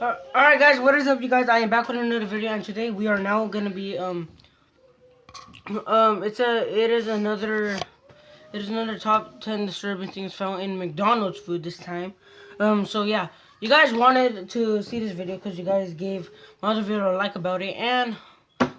Alright guys, what is up you guys? I am back with another video, and today we are now gonna be it is another top 10 disturbing things found in McDonald's food this time. So yeah, you guys wanted to see this video because you guys gave my other video a like about it, and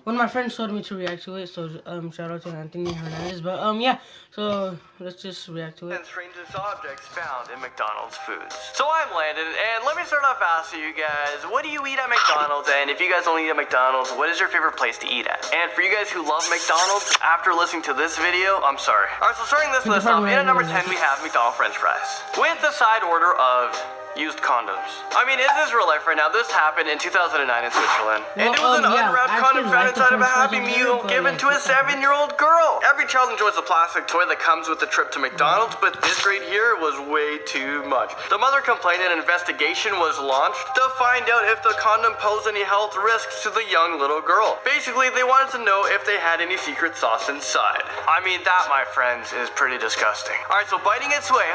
one of my friends told me to react to it, so shout out to Anthony Hernandez. But yeah, so let's just react to it. And strangest objects found in McDonald's foods. So I'm Landon, and let me start off asking you guys, what do you eat at McDonald's? And if you guys don't eat at McDonald's, what is your favorite place to eat at? And for you guys who love McDonald's, after listening to this video, I'm sorry. Alright, so starting this list off, in at number 10 we have McDonald's French fries. With the side order of used condoms. I mean, is this real life right now? This happened in 2009 in Switzerland. And it was an unwrapped condom found inside of a Happy Meal given to a 7-year-old girl. Every child enjoys the plastic toy that comes with the trip to McDonald's, but this right here was way too much. The mother complained and an investigation was launched to find out if the condom posed any health risks to the young little girl. Basically, they wanted to know if they had any secret sauce inside. I mean, that, my friends, is pretty disgusting. Alright, so biting its way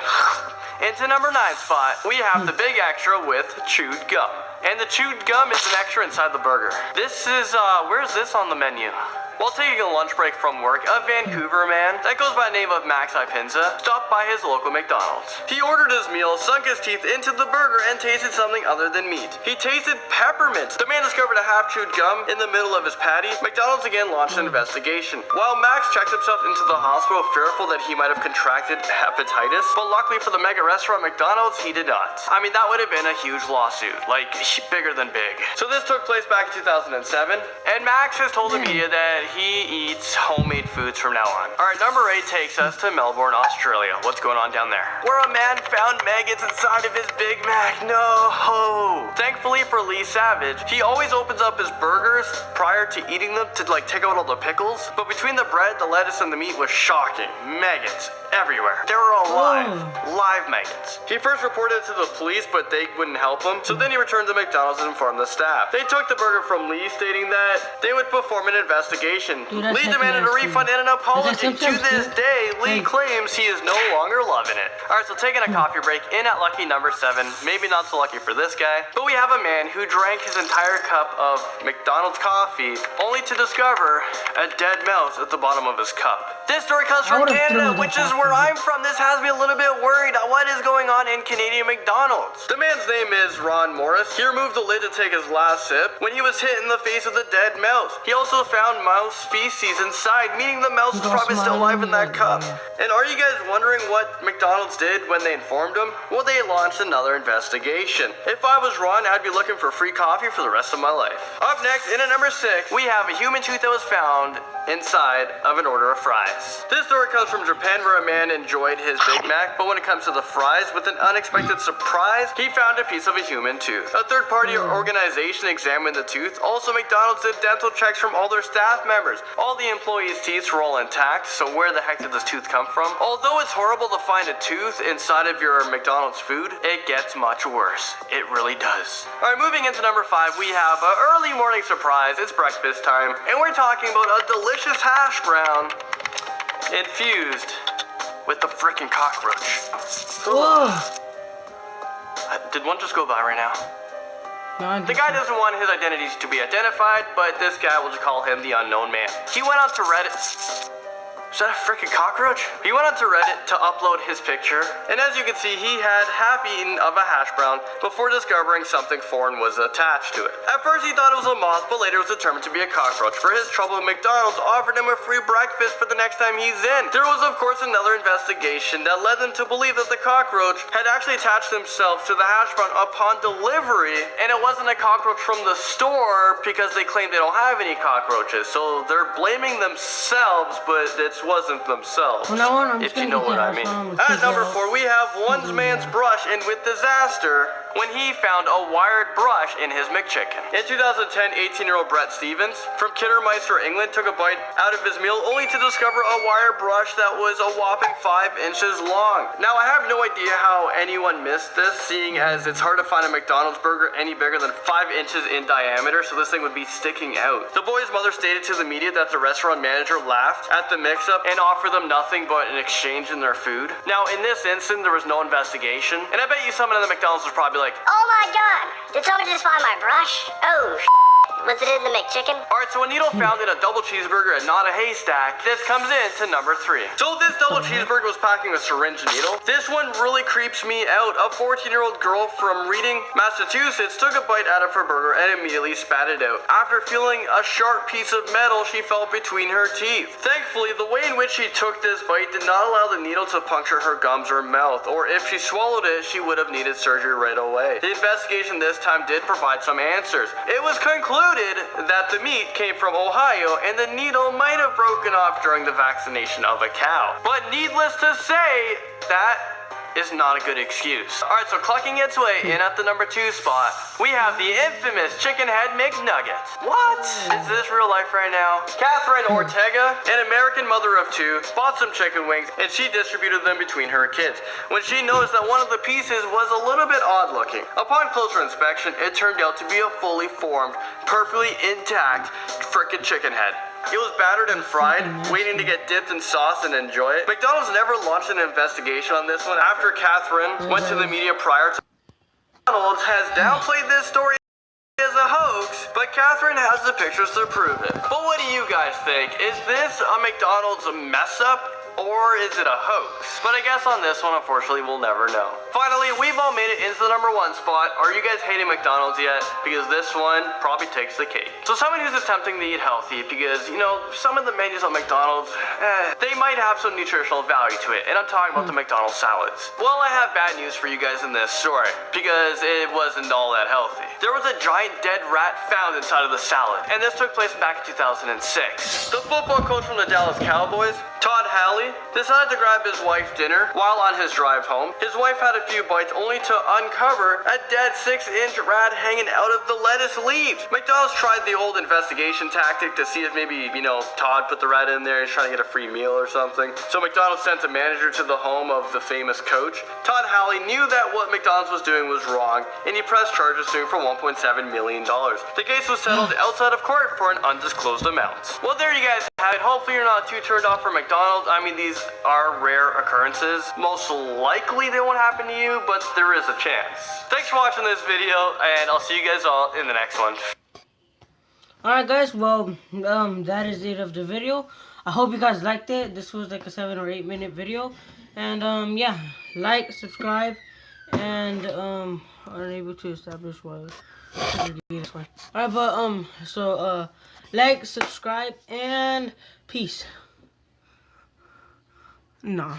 into number 9 spot, we have the big extra with chewed gum. And the chewed gum is an extra inside the burger. This is, where's this on the menu? While taking a lunch break from work, a Vancouver man that goes by the name of Max Ipinza stopped by his local McDonald's. He ordered his meal, sunk his teeth into the burger, and tasted something other than meat. He tasted peppermint. The man discovered a half-chewed gum in the middle of his patty. McDonald's again launched an investigation. While Max checked himself into the hospital fearful that he might have contracted hepatitis, but luckily for the mega restaurant McDonald's, he did not. I mean, that would have been a huge lawsuit, like bigger than big. So this took place back in 2007, and Max has told the media that he eats homemade foods from now on. Alright, number 8 takes us to Melbourne, Australia. What's going on down there? Where a man found maggots inside of his Big Mac. No! Thankfully for Lee Savage, he always opens up his burgers prior to eating them to take out all the pickles. But between the bread, the lettuce, and the meat was shocking. Maggots everywhere. They were all live maggots. He first reported it to the police, but they wouldn't help him. So then he returned to McDonald's and informed the staff. They took the burger from Lee, stating that they would perform an investigation. Lee demanded a refund and an apology. To this day, Lee claims he is no longer loving it. Alright, so taking a coffee break in at lucky number 7. Maybe not so lucky for this guy, but we have a man who drank his entire cup of McDonald's coffee only to discover a dead mouse at the bottom of his cup. This story comes from Canada, which is where I'm from. This has me a little bit worried on what is going on in Canadian McDonald's. The man's name is Ron Morris. He removed the lid to take his last sip when he was hit in the face with a dead mouse. He also found mouse feces inside, meaning the mouse is probably still alive in that cup. And are you guys wondering what McDonald's did when they informed him? Well, they launched another investigation. If I was Ron, I'd be looking for free coffee for the rest of my life. Up next, in at number 6, we have a human tooth that was found inside of an order of fries. This story comes from Japan, where a man enjoyed his Big Mac, but when it comes to the fries, with an unexpected surprise, he found a piece of a human tooth. A third-party organization examined the tooth. Also, McDonald's did dental checks from all their staff members. All the employees' teeth were all intact, so where the heck did this tooth come from? Although it's horrible to find a tooth inside of your McDonald's food, it gets much worse. It really does. Alright, moving into number 5, we have an early morning surprise. It's breakfast time, and we're talking about a delicious hash brown infused with the frickin' cockroach. Did one just go by right now? The guy doesn't want his identities to be identified, but this guy, will just call him the unknown man. He went on to Reddit. Is that a freaking cockroach? He went on to Reddit to upload his picture, and as you can see, he had half eaten of a hash brown before discovering something foreign was attached to it. At first he thought it was a moth, but later was determined to be a cockroach. For his trouble, McDonald's offered him a free breakfast for the next time he's in. There was of course another investigation that led them to believe that the cockroach had actually attached themselves to the hash brown upon delivery, and it wasn't a cockroach from the store because they claim they don't have any cockroaches. So they're blaming themselves, but it's wasn't themselves, if you know what I mean. At number 4, we have one man's brush in with disaster when he found a wired brush in his McChicken. In 2010, 18-year-old Brett Stevens from Kiddermeister, England, took a bite out of his meal only to discover a wire brush that was a whopping 5 inches long. Now, I have no idea how anyone missed this, seeing as it's hard to find a McDonald's burger any bigger than 5 inches in diameter, so this thing would be sticking out. The boy's mother stated to the media that the restaurant manager laughed at the mix-up and offered them nothing but an exchange in their food. Now, in this instance, there was no investigation, and I bet you someone at the McDonald's was probably like, like, oh my god, did someone just find my brush? Oh, was it in the McChicken? Alright, so a needle found in a double cheeseburger and not a haystack. This comes in to number 3. So this double cheeseburger was packing a syringe needle. This one really creeps me out. A 14-year-old girl from Reading, Massachusetts took a bite out of her burger and immediately spat it out. After feeling a sharp piece of metal she felt between her teeth. Thankfully, the way in which she took this bite did not allow the needle to puncture her gums or mouth, or if she swallowed it, she would have needed surgery right away. The investigation this time did provide some answers. It was concluded that the meat came from Ohio and the needle might have broken off during the vaccination of a cow. But needless to say, that is not a good excuse. Alright, so clocking its way in at the number 2 spot, we have the infamous chicken head McNuggets. What? Is this real life right now? Catherine Ortega, an American mother of 2, bought some chicken wings and she distributed them between her kids when she noticed that one of the pieces was a little bit odd looking. Upon closer inspection, it turned out to be a fully formed, perfectly intact frickin' chicken head. It was battered and fried, waiting to get dipped in sauce and enjoy it. McDonald's never launched an investigation on this one after Catherine went to the media prior to. McDonald's has downplayed this story as a hoax, but Catherine has the pictures to prove it. But what do you guys think? Is this a McDonald's mess up? Or is it a hoax? But I guess on this one, unfortunately, we'll never know. Finally, we've all made it into the number 1 spot. Are you guys hating McDonald's yet? Because this one probably takes the cake. So someone who's attempting to eat healthy, because, you know, some of the menus at McDonald's, they might have some nutritional value to it. And I'm talking about the McDonald's salads. Well, I have bad news for you guys in this story, because it wasn't all that healthy. There was a giant dead rat found inside of the salad, and this took place back in 2006. The football coach from the Dallas Cowboys, Todd Haley, decided to grab his wife dinner while on his drive home. His wife had a few bites only to uncover a dead 6-inch rat hanging out of the lettuce leaves. McDonald's tried the old investigation tactic to see if maybe, you know, Todd put the rat in there and he's trying to get a free meal or something. So McDonald's sent a manager to the home of the famous coach. Todd Haley knew that what McDonald's was doing was wrong, and he pressed charges to him for $1.7 million. The case was settled outside of court for an undisclosed amount. Well, there you guys have it. Hopefully you're not too turned off for McDonald's. I mean, these are rare occurrences. Most likely they won't happen to you, but there is a chance. Thanks for watching this video, and I'll see you guys all in the next one. Alright guys, well, that is it of the video. I hope you guys liked it. This was like a 7 or 8 minute video. And yeah, like, subscribe, and unable to establish why. Alright, but so like, subscribe, and peace. Nah.